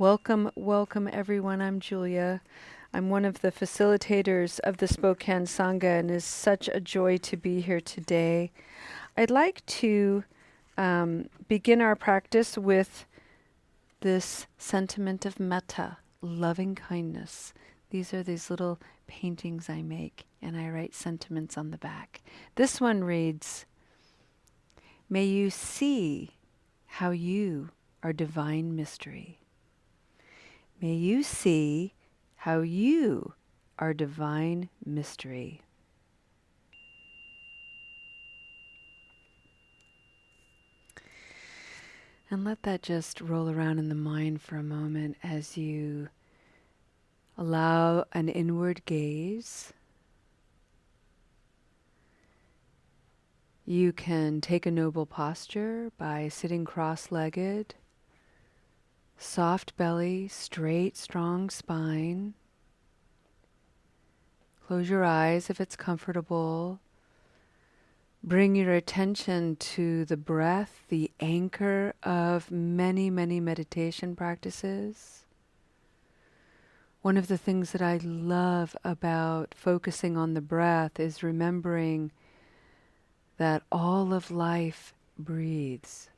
Welcome, welcome everyone. I'm Julia. I'm one of the facilitators of the Spokane Sangha, and it's such a joy to be here today. I'd like to begin our practice with this sentiment of metta, loving kindness. These are these little paintings I make, and I write sentiments on the back. This one reads, "May you see how you are divine mystery. May you see how you are divine mystery." And let that just roll around in the mind for a moment as you allow an inward gaze. You can take a noble posture by sitting cross-legged, soft belly, straight, strong spine. Close your eyes if it's comfortable. Bring your attention to the breath, the anchor of many, many meditation practices. One of the things that I love about focusing on the breath is remembering that all of life breathes.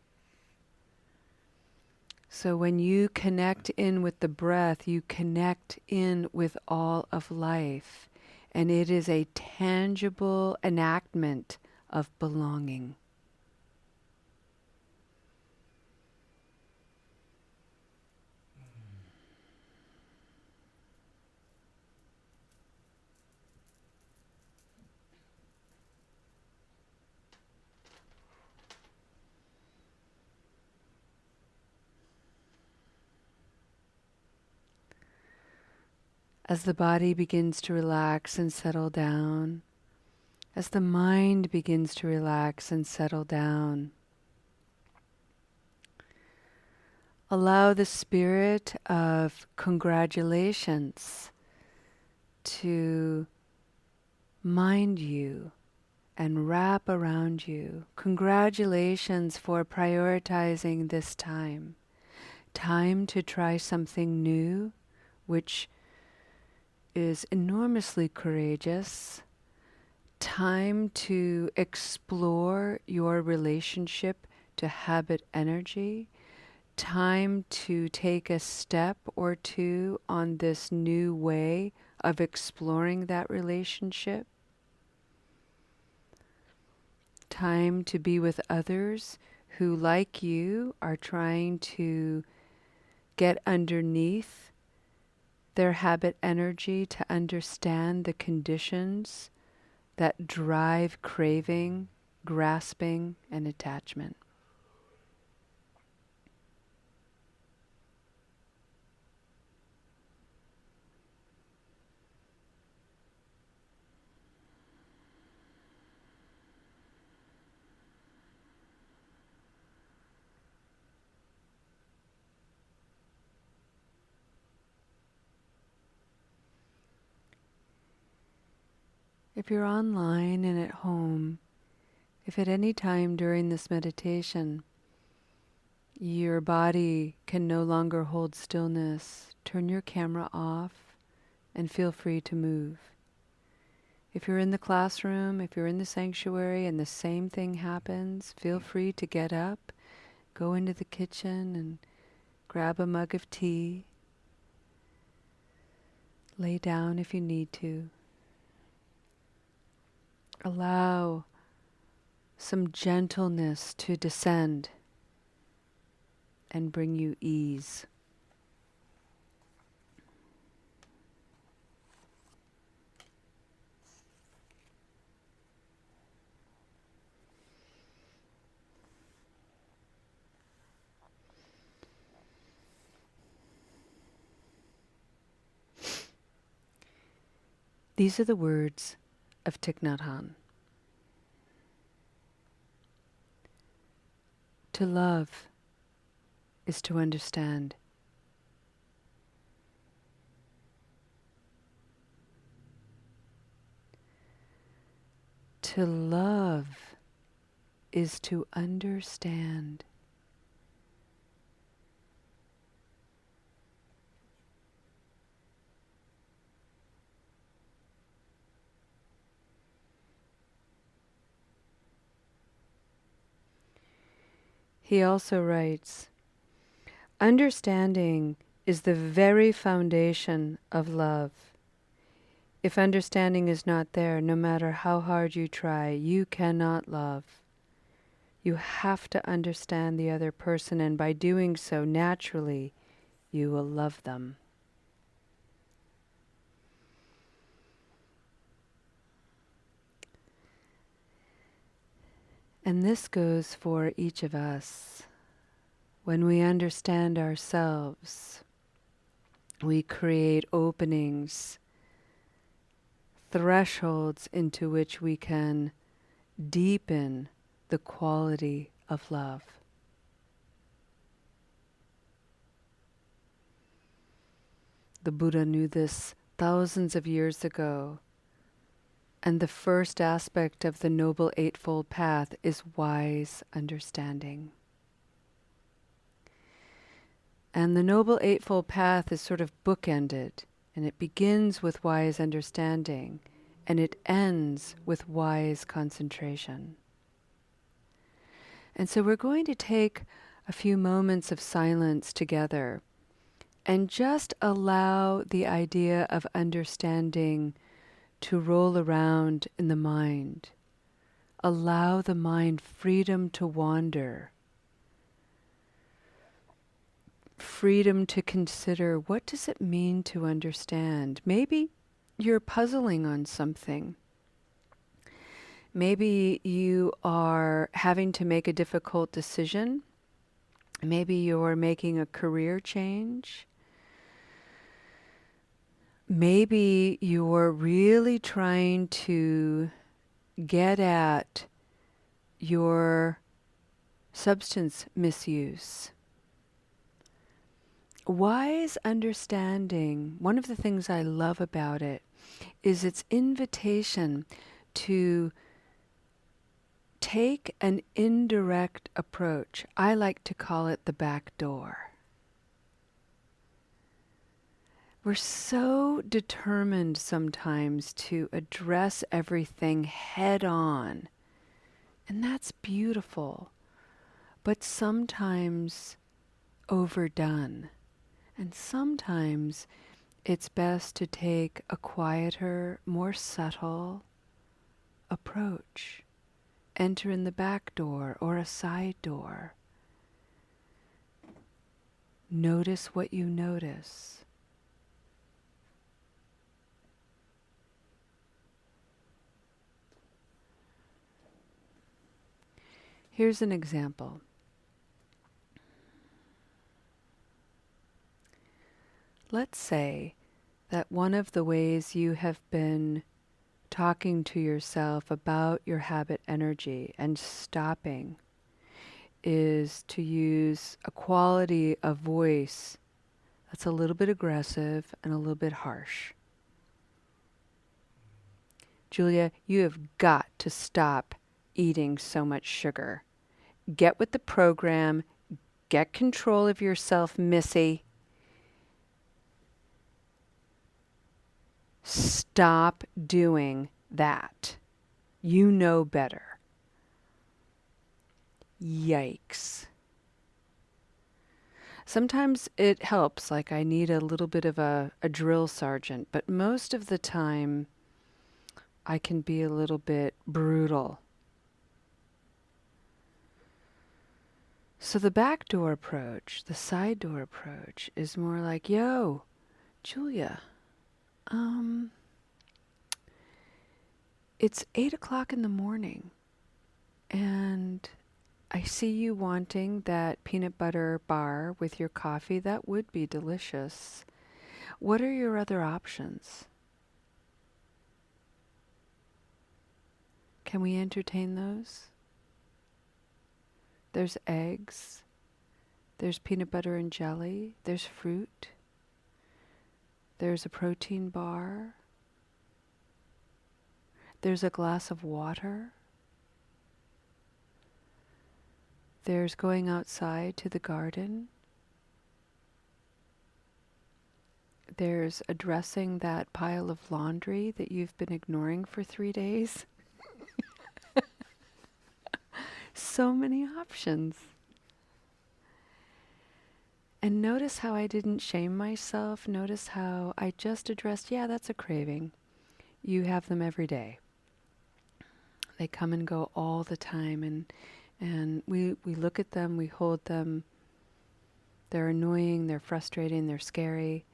So when you connect in with the breath, you connect in with all of life. And it is a tangible enactment of belonging. As the body begins to relax and settle down, as the mind begins to relax and settle down, allow the spirit of congratulations to mind you and wrap around you. Congratulations for prioritizing this time. Time to try something new, which is enormously courageous. Time to explore your relationship to habit energy. Time to take a step or two on this new way of exploring that relationship. Time to be with others who, like you, are trying to get underneath their habit energy to understand the conditions that drive craving, grasping, and attachment. If you're online and at home, if at any time during this meditation your body can no longer hold stillness, turn your camera off and feel free to move. If you're in the classroom, if you're in the sanctuary and the same thing happens, feel free to get up, go into the kitchen and grab a mug of tea. Lay down if you need to. Allow some gentleness to descend and bring you ease. These are the words of Thich Nhat Hanh. To love is to understand. To love is to understand. he also writes, understanding is the very foundation of love. If understanding is not there, no matter how hard you try, you cannot love. You have to understand the other person, and by doing so, naturally, you will love them. And this goes for each of us. When we understand ourselves, we create openings, thresholds into which we can deepen the quality of love. The Buddha knew this thousands of years ago, and the first aspect of the Noble Eightfold Path is wise understanding. And the Noble Eightfold Path is sort of bookended, and it begins with wise understanding, and it ends with wise concentration. And so we're going to take a few moments of silence together and just allow the idea of understanding to roll around in the mind. Allow the mind freedom to wander. Freedom to consider, what does it mean to understand? Maybe you're puzzling on something. Maybe you are having to make a difficult decision. Maybe you're making a career change. Maybe you're really trying to get at your substance misuse. Wise understanding, one of the things I love about it is its invitation to take an indirect approach. I like to call it the back door. We're so determined sometimes to address everything head on, and that's beautiful, but sometimes overdone. And sometimes it's best to take a quieter, more subtle approach. Enter in the back door or a side door. Notice what you notice. Here's an example. Let's say that one of the ways you have been talking to yourself about your habit energy and stopping is to use a quality of voice that's a little bit aggressive and a little bit harsh. Julia, you have got to stop eating so much sugar. Get with the program. Get control of yourself, Missy. Stop doing that. You know better. Yikes. Sometimes it helps, like I need a little bit of a drill sergeant, but most of the time I can be a little bit brutal. So the back door approach, the side door approach is more like, yo, Julia, it's 8 o'clock in the morning and I see you wanting that peanut butter bar with your coffee. That would be delicious. What are your other options? Can we entertain those? There's eggs. There's peanut butter and jelly. There's fruit. There's a protein bar. There's a glass of water. There's going outside to the garden. There's addressing that pile of laundry that you've been ignoring for 3 days. So many options. And notice how I didn't shame myself. Notice how I just addressed, yeah, that's a craving. You have them every day. They come and go all the time, and we look at them, we hold them. They're annoying, they're frustrating, they're scary.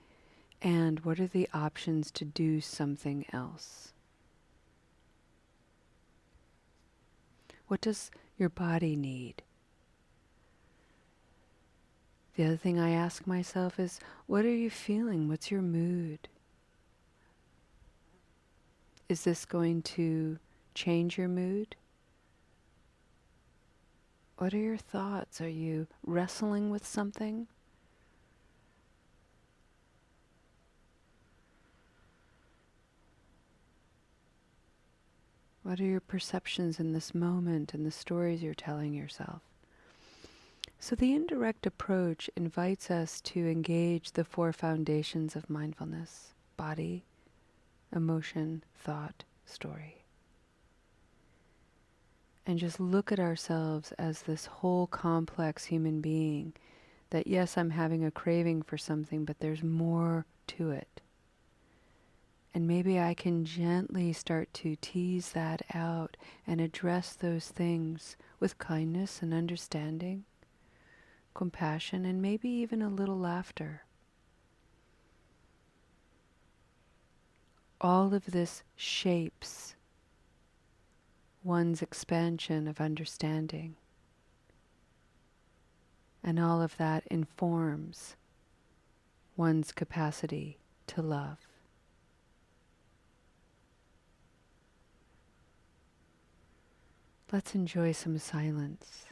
And what are the options to do something else? What does your body need? The other thing I ask myself is, what are you feeling? What's your mood? Is this going to change your mood? What are your thoughts? Are you wrestling with something? What are your perceptions in this moment and the stories you're telling yourself? So the indirect approach invites us to engage the four foundations of mindfulness: body, emotion, thought, story. And just look at ourselves as this whole complex human being that, yes, I'm having a craving for something, but there's more to it. And maybe I can gently start to tease that out and address those things with kindness and understanding, compassion, and maybe even a little laughter. All of this shapes one's expansion of understanding. And all of that informs one's capacity to love. Let's enjoy some silence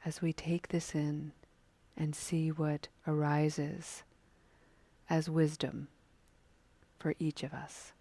as we take this in and see what arises as wisdom for each of us.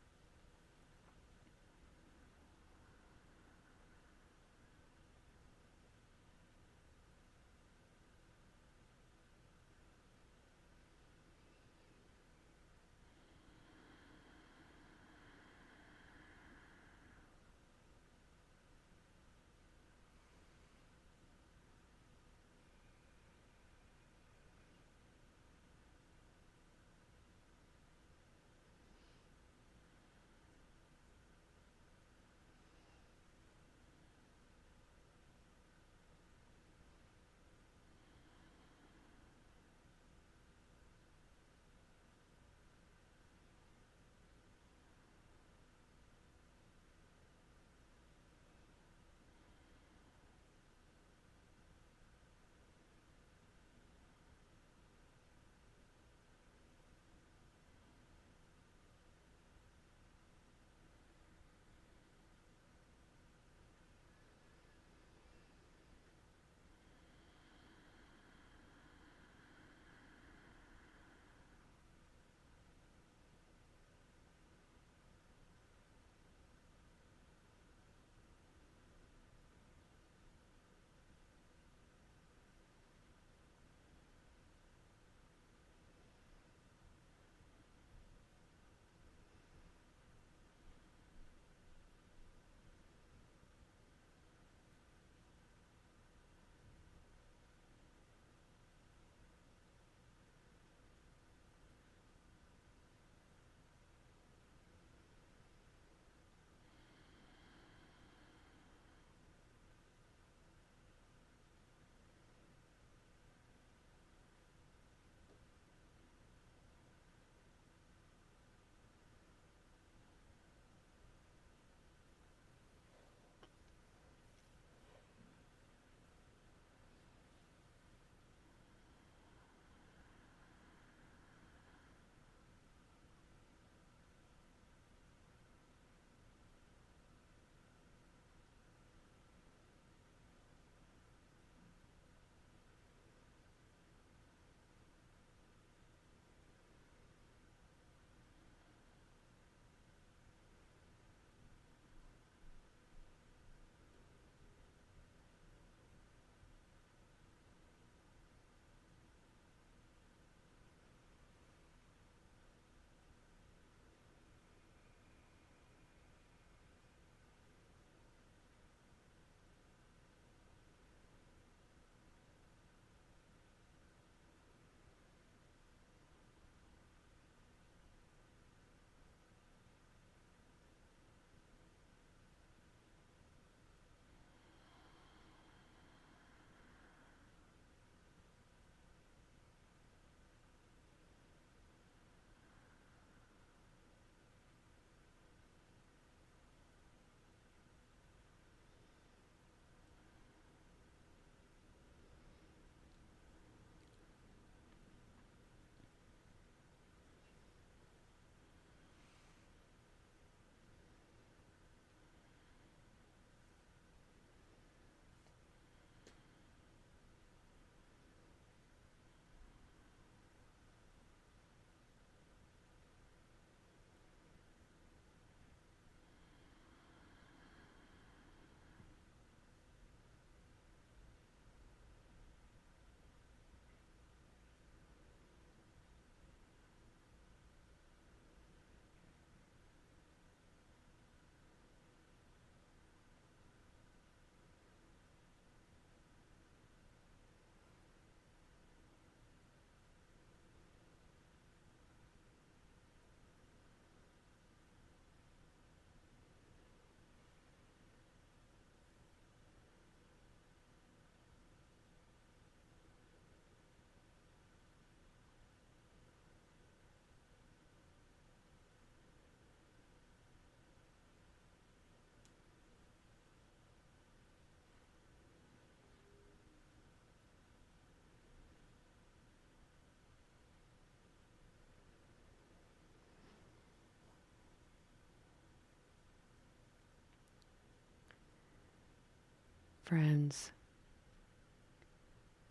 friends.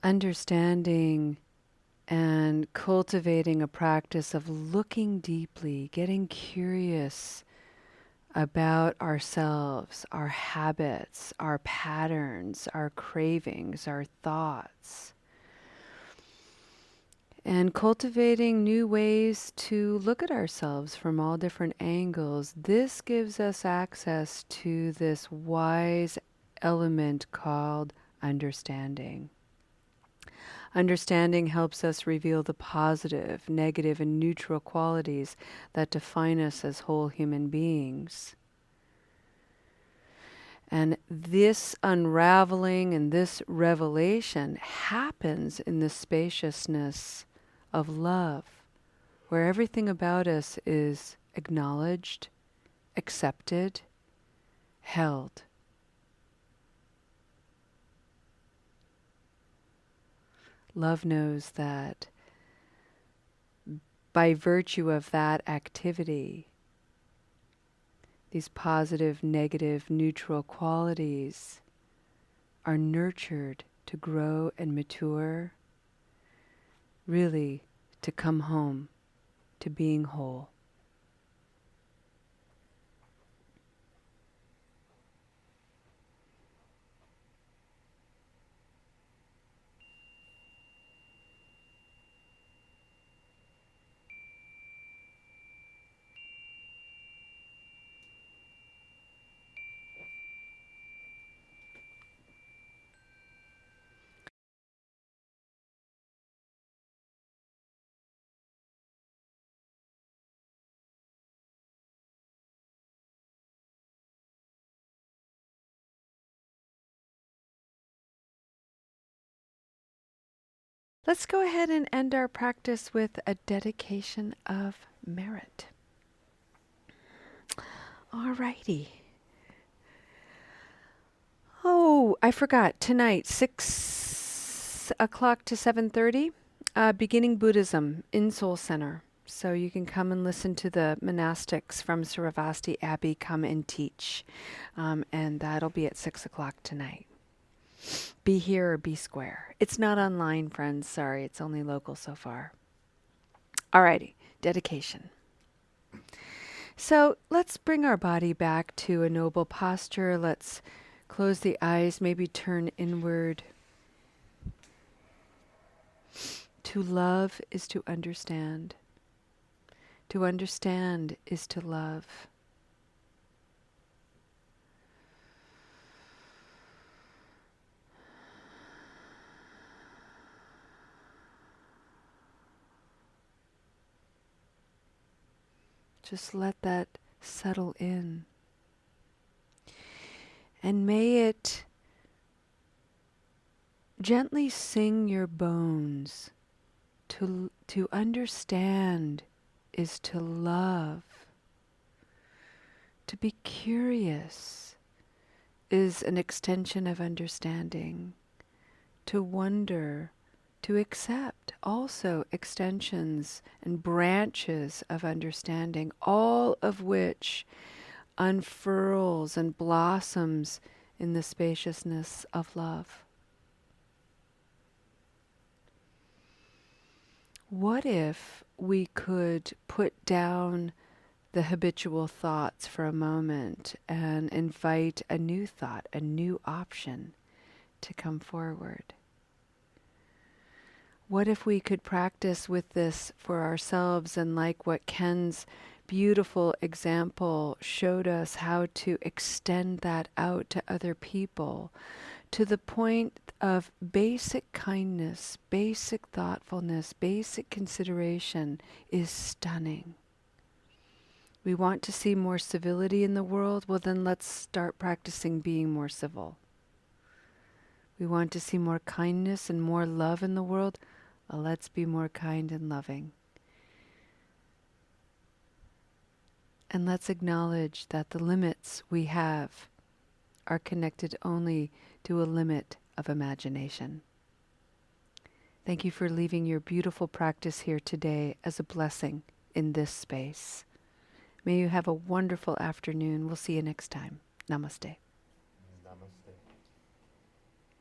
Understanding and cultivating a practice of looking deeply, getting curious about ourselves, our habits, our patterns, our cravings, our thoughts, and cultivating new ways to look at ourselves from all different angles. This gives us access to this wise element called understanding. Understanding helps us reveal the positive, negative, and neutral qualities that define us as whole human beings. And this unraveling and this revelation happens in the spaciousness of love, where everything about us is acknowledged, accepted, held. Love knows that by virtue of that activity, these positive, negative, neutral qualities are nurtured to grow and mature, really to come home to being whole. Let's go ahead and end our practice with a dedication of merit. Alrighty. Oh, I forgot. Tonight, 6 o'clock to 7:30, Beginning Buddhism in Soul Center. So you can come and listen to the monastics from Suravasti Abbey come and teach. And that'll be at 6 o'clock tonight. Be here or be square. It's not online, friends. Sorry, it's only local so far. Alrighty, dedication. So let's bring our body back to a noble posture. Let's close the eyes, maybe turn inward. To love is to understand. To understand is to love. Just let that settle in. And may it gently sing your bones. To understand is to love. To be curious is an extension of understanding. To wonder, to accept, also extensions and branches of understanding, all of which unfurls and blossoms in the spaciousness of love. What if we could put down the habitual thoughts for a moment and invite a new thought, a new option to come forward? What if we could practice with this for ourselves, and like what Ken's beautiful example showed us, how to extend that out to other people, to the point of basic kindness, basic thoughtfulness, basic consideration is stunning. We want to see more civility in the world? Well, then let's start practicing being more civil. We want to see more kindness and more love in the world? Well, let's be more kind and loving. And let's acknowledge that the limits we have are connected only to a limit of imagination. Thank you for leaving your beautiful practice here today as a blessing in this space. May you have a wonderful afternoon. We'll see you next time. Namaste.